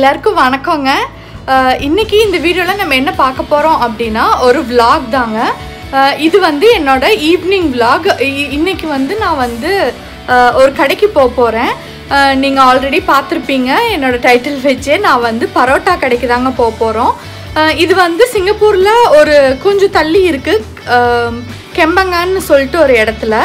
எல்லாருக்கும் வணக்கங்க. இன்னைக்கு இந்த வீடியோல நம்ம என்ன பார்க்க போறோம் அப்படின்னா ஒரு vlog தாங்க. இது வந்து என்னோட ஈவினிங் vlog. இன்னைக்கு வந்து நான் வந்து ஒரு கடைக்கு போறேன். நீங்க ஆல்ரெடி பார்த்திருப்பீங்க என்னோட டைட்டில் வச்சே. நான் வந்து பரோட்டா கடைக்கு தாங்க போறோம். இது வந்து சிங்கப்பூர்ல ஒரு கொஞ்சம் தள்ளி இருக்கு, கெம்பங்கான்னு சொல்லிட்டு ஒரு இடத்துல.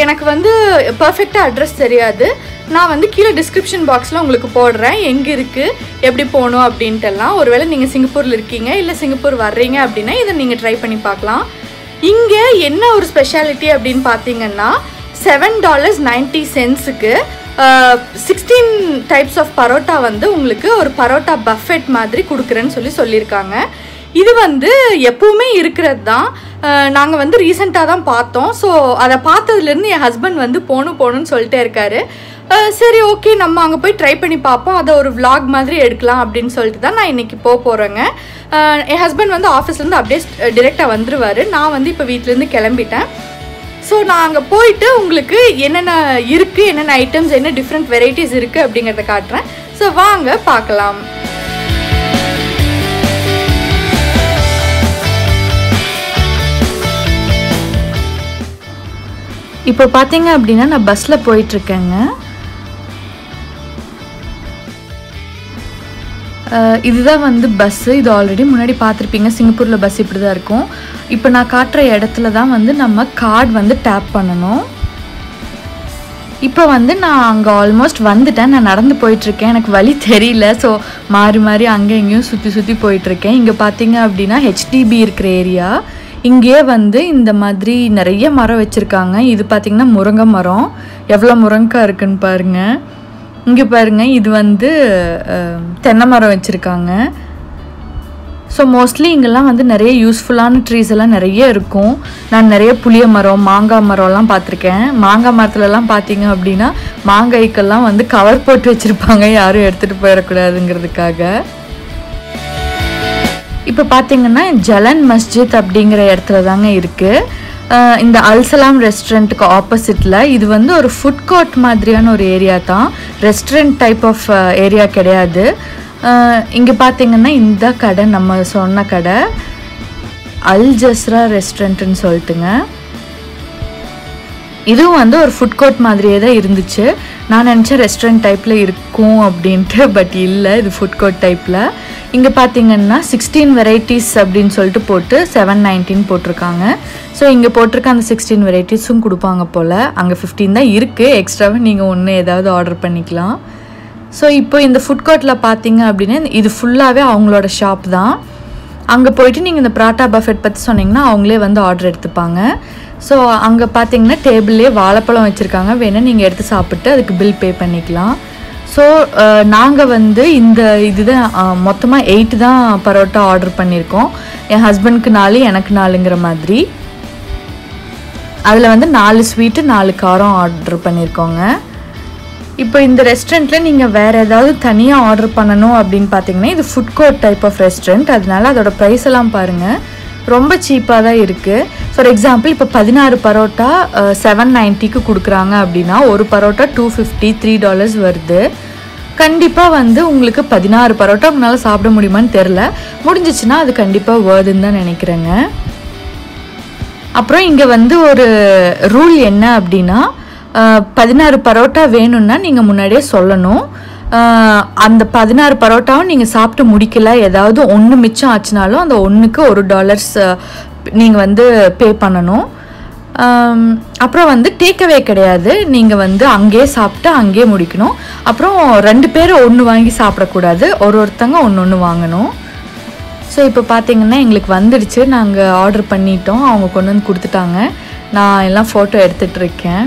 எனக்கு வந்து பர்ஃபெக்டாக அட்ரஸ் தெரியாது. நான் வந்து கீழே டிஸ்கிரிப்ஷன் பாக்ஸில் உங்களுக்கு போடுறேன் எங்கே இருக்குது, எப்படி போகணும் அப்படின்ட்டுலாம். ஒருவேளை நீங்கள் சிங்கப்பூரில் இருக்கீங்க இல்லை சிங்கப்பூர் வர்றீங்க அப்படின்னா இதை நீங்கள் ட்ரை பண்ணி பார்க்கலாம். இங்கே என்ன ஒரு ஸ்பெஷாலிட்டி அப்படின்னு பார்த்தீங்கன்னா $7.90 16 டைப்ஸ் ஆஃப் பரோட்டா வந்து உங்களுக்கு ஒரு பரோட்டா பஃபெட் மாதிரி கொடுக்குறேன்னு சொல்லியிருக்காங்க. இது வந்து எப்பவுமே இருக்கிறது தான். நாங்கள் வந்து ரீசெண்டாக தான் பார்த்தோம். ஸோ அதை பார்த்ததுலேருந்து என் ஹஸ்பண்ட் வந்து போகணும்னு சொல்லிட்டே இருக்காரு. சரி ஓகே, நம்ம அங்கே போய் ட்ரை பண்ணி பார்ப்போம், அதை ஒரு vlog மாதிரி எடுக்கலாம் அப்படின்னு சொல்லிட்டு தான் நான் இன்றைக்கி போகிறேங்க. என் ஹஸ்பண்ட் வந்து ஆஃபீஸ்லேருந்து அப்படியே டிரெக்டாக வந்துடுவார். நான் வந்து இப்போ வீட்டிலேருந்து கிளம்பிட்டேன். ஸோ நான் அங்கே போயிட்டு உங்களுக்கு என்னென்ன இருக்குது, என்னென்ன ஐட்டம்ஸ், என்ன டிஃப்ரெண்ட் வெரைட்டிஸ் இருக்குது அப்படிங்கிறத காட்டுறேன். ஸோ வாங்க பார்க்கலாம். இப்போ பார்த்தீங்க அப்படின்னா நான் பஸ்ஸில் போயிட்டுருக்கேங்க. இதுதான் வந்து பஸ்ஸு. இது ஆல்ரெடி முன்னாடி பார்த்துருப்பீங்க, சிங்கப்பூரில் பஸ் இப்படி தான் இருக்கும். இப்போ நான் காட்டுற இடத்துல தான் வந்து நம்ம கார்டு வந்து டேப் பண்ணணும். இப்போ வந்து நான் அங்கே ஆல்மோஸ்ட் வந்துட்டேன். நான் நடந்து போயிட்டுருக்கேன், எனக்கு வழி தெரியல. ஸோ மாறி அங்கே எங்கேயும் சுற்றி போயிட்டுருக்கேன். இங்கே பார்த்தீங்க அப்படின்னா HDB இருக்கிற ஏரியா. இங்கே வந்து இந்த மாதிரி நிறைய மரம் வச்சுருக்காங்க. இது பார்த்திங்கன்னா முருங்கை மரம். எவ்வளோ முருங்கைக்காய் இருக்குன்னு பாருங்கள். இங்கே பாருங்கள், இது வந்து தென்னை மரம் வச்சுருக்காங்க. ஸோ மோஸ்ட்லி இங்கெல்லாம் வந்து நிறைய யூஸ்ஃபுல்லான ட்ரீஸ் எல்லாம் நிறைய இருக்கும். நான் நிறைய புளிய மரம், மாங்காய் மரம்லாம் பார்த்துருக்கேன். மாங்காய் மரத்துலலாம் பார்த்தீங்க அப்படின்னா மாங்காய்க்கெல்லாம் வந்து கவர் போட்டு வச்சுருப்பாங்க, யாரும் எடுத்துகிட்டு போயிடக்கூடாதுங்கிறதுக்காக. இப்போ பார்த்தீங்கன்னா ஜலன் மஸ்ஜித் அப்படிங்கிற இடத்துல தாங்க இருக்குது. இந்த அல்சலாம் ரெஸ்டாரண்ட்டுக்கு ஆப்போசிட்டில். இது வந்து ஒரு ஃபுட் கோர்ட் மாதிரியான ஒரு ஏரியா தான், ரெஸ்டாரண்ட் டைப் ஆஃப் ஏரியா கிடையாது. இங்கே பார்த்தீங்கன்னா இந்த கடை, நம்ம சொன்ன கடை ஜஸ்ரா ரெஸ்டாரண்ட்டுன்னு சொல்லிட்டுங்க. இதுவும் வந்து ஒரு ஃபுட் கோர்ட் மாதிரியே தான் இருந்துச்சு. நான் நினச்சேன் ரெஸ்டாரண்ட் டைப்பில் இருக்கும் அப்படின்ட்டு, பட் இல்லை, இது ஃபுட் கோர்ட் டைப்பில். இங்கே பார்த்தீங்கன்னா 16 வெரைட்டிஸ் அப்படின்னு சொல்லிட்டு போட்டு 7.19 போட்டிருக்காங்க. ஸோ இங்கே போட்டிருக்க அந்த 16 வெரைட்டிஸும் கொடுப்பாங்க போல். அங்கே 15 தான் இருக்குது, எக்ஸ்ட்ராவாக நீங்கள் ஒன்று ஏதாவது ஆர்டர் பண்ணிக்கலாம். ஸோ இப்போ இந்த ஃபுட் கோர்ட்டில் பார்த்தீங்க அப்படின்னா இது ஃபுல்லாகவே அவங்களோட ஷாப் தான். அங்கே போயிட்டு நீங்கள் இந்த பரோட்டா பஃபெட் பற்றி சொன்னீங்கன்னா அவங்களே வந்து ஆர்டர் எடுத்துப்பாங்க. ஸோ அங்கே பார்த்தீங்கன்னா டேபிள்லேயே வாழைப்பழம் வச்சுருக்காங்க, வேணால் நீங்கள் எடுத்து சாப்பிட்டு அதுக்கு பில் பே பண்ணிக்கலாம். ஸோ நாங்கள் வந்து இதுதான் மொத்தமாக 8 தான் பரோட்டா ஆர்டர் பண்ணியிருக்கோம். என் ஹஸ்பண்ட்க்கு 4, எனக்கு 4ங்கிற மாதிரி. அதில் வந்து 4 ஸ்வீட்டு 4 காரம் ஆர்டர் பண்ணியிருக்கோங்க. இப்போ இந்த ரெஸ்டாரண்ட்டில் நீங்கள் வேறு ஏதாவது தனியாக ஆர்டர் பண்ணணும் அப்படின்னு பார்த்தீங்கன்னா இது food court type of restaurant, அதனால அதோட ப்ரைஸ் எல்லாம் பாருங்கள், ரொம்ப சீப்பாக தான் இருக்குது. ஃபார் எக்ஸாம்பிள் இப்போ 16 பரோட்டா $7.90 கொடுக்குறாங்க அப்படின்னா ஒரு பரோட்டா $2.50 $3 வருது. கண்டிப்பாக வந்து உங்களுக்கு 16 பரோட்டா உங்களால் சாப்பிட முடியுமான்னு தெரில. முடிஞ்சிச்சுன்னா அது கண்டிப்பாக வருதுன்னு தான் நினைக்கிறேங்க. அப்புறம் இங்கே வந்து ஒரு ரூல் என்ன அப்படின்னா 16 பரோட்டா வேணும்னா நீங்கள் முன்னாடியே சொல்லணும். அந்த 16 பரோட்டாவும் நீங்கள் சாப்பிட்டு முடிக்கல, ஏதாவது ஒன்று மிச்சம் ஆச்சுனாலும் அந்த ஒன்றுக்கு $1 நீங்கள் வந்து பே பண்ணணும். அப்புறம் வந்து டேக்அவே கிடையாது, நீங்கள் வந்து அங்கேயே சாப்பிட்டு அங்கேயே முடிக்கணும். அப்புறம் 2 பேர் ஒன்று வாங்கி சாப்பிடக்கூடாது, ஒருத்தங்க ஒன்று வாங்கணும். ஸோ இப்போ பார்த்தீங்கன்னா எங்களுக்கு வந்துடுச்சு, நாங்கள் ஆர்டர் பண்ணிட்டோம், அவங்க கொண்டு வந்து கொடுத்துட்டாங்க. நான் எல்லாம் ஃபோட்டோ எடுத்துகிட்ருக்கேன்.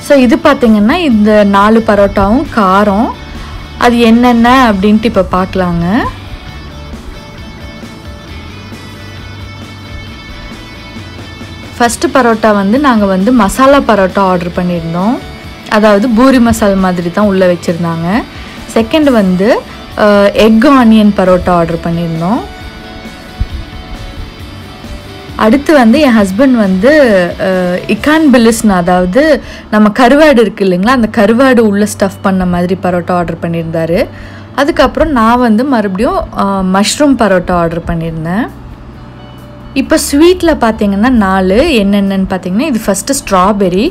ஸோ இது பார்த்திங்கன்னா இந்த 4 பரோட்டாவும் காரம், அது என்னென்ன அப்படின்ட்டு இப்போ பார்க்கலாங்க. ஃபஸ்ட்டு பரோட்டா வந்து நாங்கள் வந்து மசாலா பரோட்டா ஆர்டர் பண்ணியிருந்தோம், அதாவது பூரி மசால் மாதிரி தான் உள்ளே வச்சுருந்தாங்க. செகண்ட் வந்து எக் ஆனியன் பரோட்டா ஆர்டர் பண்ணியிருந்தோம். அடுத்து வந்து என் ஹஸ்பண்ட் வந்து இக்கான் பில்லிஸ்னு, அதாவது நம்ம கருவாடு இருக்குது இல்லைங்களா, அந்த கருவாடு உள்ள ஸ்டஃப் பண்ண மாதிரி பரோட்டா ஆர்டர் பண்ணியிருந்தாரு. அதுக்கப்புறம் நான் வந்து மறுபடியும் மஷ்ரூம் பரோட்டா ஆர்டர் பண்ணியிருந்தேன். இப்போ ஸ்வீட்டில் பார்த்தீங்கன்னா 4 என்னென்னு பார்த்தீங்கன்னா, இது ஃபஸ்ட்டு ஸ்ட்ராபெரி,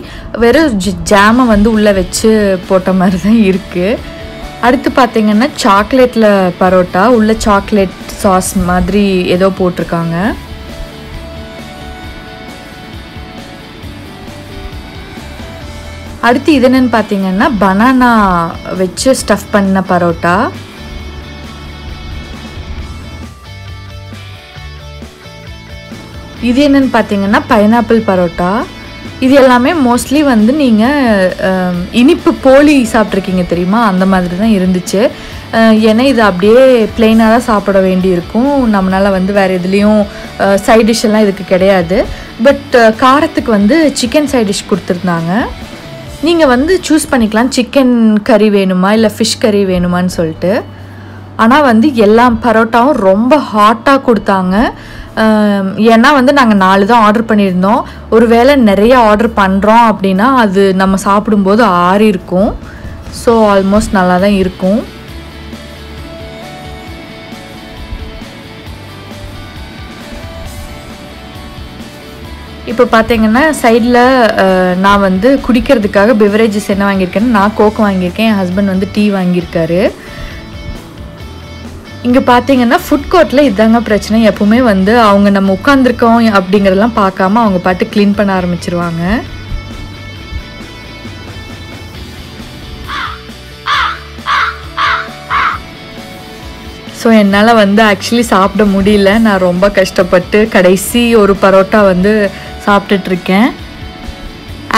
வெறும் ஜாமை வந்து உள்ளே வச்சு போட்ட மாதிரி தான் இருக்குது. அடுத்து பார்த்தீங்கன்னா சாக்லேட்டில் பரோட்டா, உள்ள சாக்லேட் சாஸ் மாதிரி ஏதோ போட்டிருக்காங்க. அடுத்து இது என்னென்னு பார்த்தீங்கன்னா பனானா வச்சு ஸ்டஃப் பண்ண பரோட்டா. இது என்னென்னு பார்த்தீங்கன்னா பைனாப்பிள் பரோட்டா. இது எல்லாமே மோஸ்ட்லி வந்து நீங்கள் இனிப்பு போலி சாப்பிட்ருக்கீங்க தெரியுமா, அந்த மாதிரி தான் இருந்துச்சு. ஏன்னா இது அப்படியே பிளெயினாக தான் சாப்பிட வேண்டி இருக்கும். நம்மளால் வந்து வேறு எதுலேயும் சைட் டிஷ் எல்லாம் இதுக்கு கிடையாது. பட் காரத்துக்கு வந்து சிக்கன் சைட் டிஷ் கொடுத்துருந்தாங்க. நீங்கள் வந்து சூஸ் பண்ணிக்கலாம் சிக்கன் கறி வேணுமா இல்லை ஃபிஷ் கறி வேணுமான்னு சொல்லிட்டு. ஆனால் வந்து எல்லா பரோட்டாவும் ரொம்ப ஹாட்டாக கொடுத்தாங்க. ஏன்னா வந்து நாங்கள் 4 தான் ஆர்டர் பண்ணியிருந்தோம். ஒரு வேளை நிறைய ஆர்டர் பண்ணுறோம் அப்படின்னா அது நம்ம சாப்பிடும்போது ஆறி இருக்கும். ஸோ ஆல்மோஸ்ட் நல்லா தான் இருக்கும். இப்போ பார்த்தீங்கன்னா சைடில் நான் வந்து குடிக்கிறதுக்காக பிவரேஜஸ் என்ன வாங்கியிருக்கேன்னு, நான் கோக் வாங்கியிருக்கேன், என் ஹஸ்பண்ட் வந்து டீ வாங்கியிருக்காரு. இங்கே பார்த்தீங்கன்னா ஃபுட் கோர்ட்டில் இதாங்க பிரச்சனை. எப்பவுமே வந்து அவங்க நம்ம உட்காந்துருக்கோம் அப்படிங்கிறதெல்லாம் பார்க்காம அவங்க பாட்டு க்ளீன் பண்ண ஆரம்பிச்சிருவாங்க. ஸோ என்னால் வந்து ஆக்சுவலி சாப்பிட முடியல. நான் ரொம்ப கஷ்டப்பட்டு கடைசி ஒரு பரோட்டா வந்து சாப்பிட்டுட்ருக்கேன்.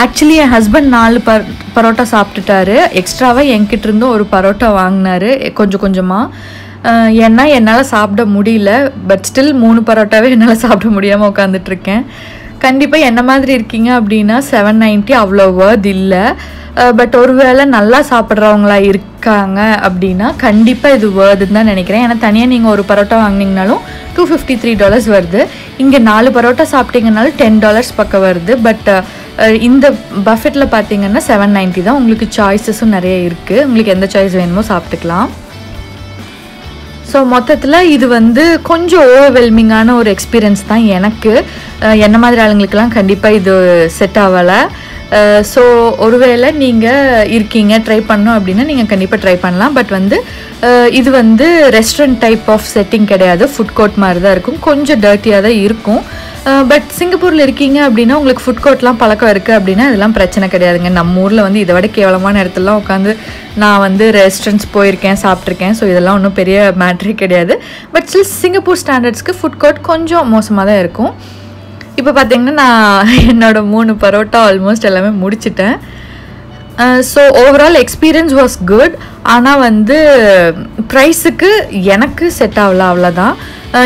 ஆக்சுவலி என் ஹஸ்பண்ட் 4 பரோட்டா சாப்பிட்டுட்டாரு. எக்ஸ்ட்ராவாக என்கிட்ட இருந்தும் ஒரு பரோட்டா வாங்கினாரு கொஞ்சம் கொஞ்சமாக. ஏன்னா என்னால் சாப்பிட முடியல. பட் ஸ்டில் 3 பரோட்டாவே என்னால் சாப்பிட முடியாமல் உட்காந்துட்ருக்கேன். கண்டிப்பாக என்ன மாதிரி இருக்கீங்க அப்படின்னா 790 அவ்வளோ வர்த் இல்லை. பட் ஒருவேளை நல்லா சாப்பிட்றவங்களா இருக்காங்க அப்படின்னா கண்டிப்பாக இது வர்துன்னு தான் நினைக்கிறேன். ஏன்னா தனியாக நீங்கள் ஒரு பரோட்டா வாங்கினீங்கனாலும் $253 வருது. இங்கே 4 பரோட்டா சாப்பிட்டீங்கனாலும் $10 பக்கம் வருது. பட் இந்த பஃபெட்டில் பார்த்தீங்கன்னா 790 தான். உங்களுக்கு சாய்ஸஸும் நிறைய இருக்குது. உங்களுக்கு எந்த சாய்ஸ் வேணுமோ சாப்பிட்டுக்கலாம். ஸோ மொத்தத்தில் இது வந்து கொஞ்சம் ஓவர்வெல்மிங்கான ஒரு எக்ஸ்பீரியன்ஸ் தான் எனக்கு. என்ன மாதிரி ஆளுங்களுக்கெல்லாம் கண்டிப்பாக இது செட் ஆகலை. ஸோ ஒருவேளை நீங்கள் இருக்கீங்க ட்ரை பண்ணோம் அப்படின்னா நீங்கள் கண்டிப்பாக ட்ரை பண்ணலாம். பட் வந்து இது வந்து ரெஸ்டாரண்ட் டைப் ஆஃப் செட்டிங் கிடையாது, ஃபுட் கோர்ட் மாதிரி தான் இருக்கும். கொஞ்சம் டர்ட்டியாக தான் இருக்கும். பட் சிங்கப்பூரில் இருக்கீங்க அப்படின்னா உங்களுக்கு ஃபுட் கோர்ட்லாம் பழக்கம் இருக்குது அப்படின்னா இதெல்லாம் பிரச்சனை கிடையாதுங்க. நம்ம ஊரில் வந்து இதை விட கேவலமான இடத்துலலாம் உட்காந்து நான் வந்து ரெஸ்டாரண்ட்ஸ் போயிருக்கேன், சாப்பிட்ருக்கேன். ஸோ இதெல்லாம் ஒன்றும் பெரிய மேட்ரே கிடையாது. பட் ஸ்டில் சிங்கப்பூர் ஸ்டாண்டர்ட்ஸ்க்கு ஃபுட் கோர்ட் கொஞ்சம் மோசமாக தான் இருக்கும். இப்போ பார்த்தீங்கன்னா நான் என்னோடய 3 பரோட்டா ஆல்மோஸ்ட் எல்லாமே முடிச்சிட்டேன். So overall experience was good. ஆனால் வந்து ப்ரைஸுக்கு எனக்கு செட் ஆகல, அவ்வளோதான்.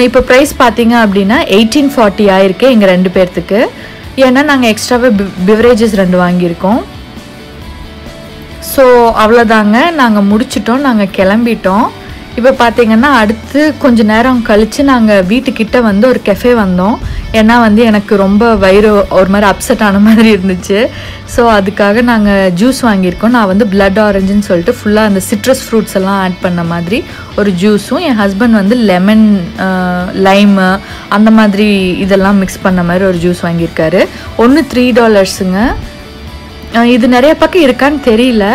இப்போ ப்ரைஸ் பார்த்தீங்க அப்படின்னா 1840 ஆயிருக்கு எங்கள் 2 பேர்த்துக்கு. ஏன்னா நாங்கள் எக்ஸ்ட்ராவே பிவரேஜஸ் 2 வாங்கியிருக்கோம். ஸோ அவ்வளோதாங்க, நாங்கள் முடிச்சிட்டோம், நாங்கள் கிளம்பிட்டோம். இப்போ பார்த்தீங்கன்னா அடுத்து கொஞ்சம் நேரம் கழித்து நாங்கள் வீட்டுக்கிட்ட வந்து ஒரு கெஃபே வந்தோம். ஏன்னா வந்து எனக்கு ரொம்ப வயிறு ஒரு மாதிரி அப்செட் ஆன மாதிரி இருந்துச்சு. ஸோ அதுக்காக நாங்கள் ஜூஸ் வாங்கியிருக்கோம். நான் வந்து பிளட் ஆரஞ்சுன்னு சொல்லிட்டு ஃபுல்லாக அந்த சிட்ரஸ் ஃப்ரூட்ஸ் எல்லாம் ஆட் பண்ண மாதிரி ஒரு ஜூஸும், என் ஹஸ்பண்ட் வந்து லெமன் லைமு அந்த மாதிரி இதெல்லாம் மிக்ஸ் பண்ண மாதிரி ஒரு ஜூஸ் வாங்கியிருக்காரு. ஒன்று $3ங்க. இது நிறைய பக்கம் இருக்கான்னு தெரியல.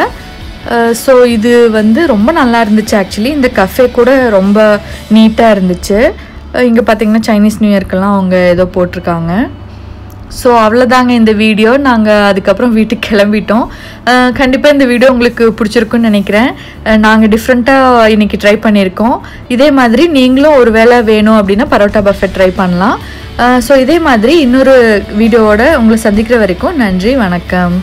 ஸோ இது வந்து ரொம்ப நல்லா இருந்துச்சு. ஆக்சுவலி இந்த கஃபே கூட ரொம்ப நீட்டாக இருந்துச்சு. இங்கே பார்த்தீங்கன்னா சைனீஸ் நியூ இயர்க்கெல்லாம் அவங்க ஏதோ போட்டிருக்காங்க. ஸோ அவ்வளோதாங்க இந்த வீடியோ. நாங்கள் அதுக்கப்புறம் வீட்டுக்கு கிளம்பிட்டோம். கண்டிப்பாக இந்த வீடியோ உங்களுக்கு பிடிச்சிருக்குன்னு நினைக்கிறேன். நாங்கள் டிஃப்ரெண்ட்டாக இன்றைக்கி ட்ரை பண்ணியிருக்கோம். இதே மாதிரி நீங்களும் ஒரு வேளை வேணும் அப்படின்னா பரோட்டா பஃபெட் ட்ரை பண்ணலாம். ஸோ இதே மாதிரி இன்னொரு வீடியோவோட உங்களை சந்திக்கிற வரைக்கும் நன்றி, வணக்கம்.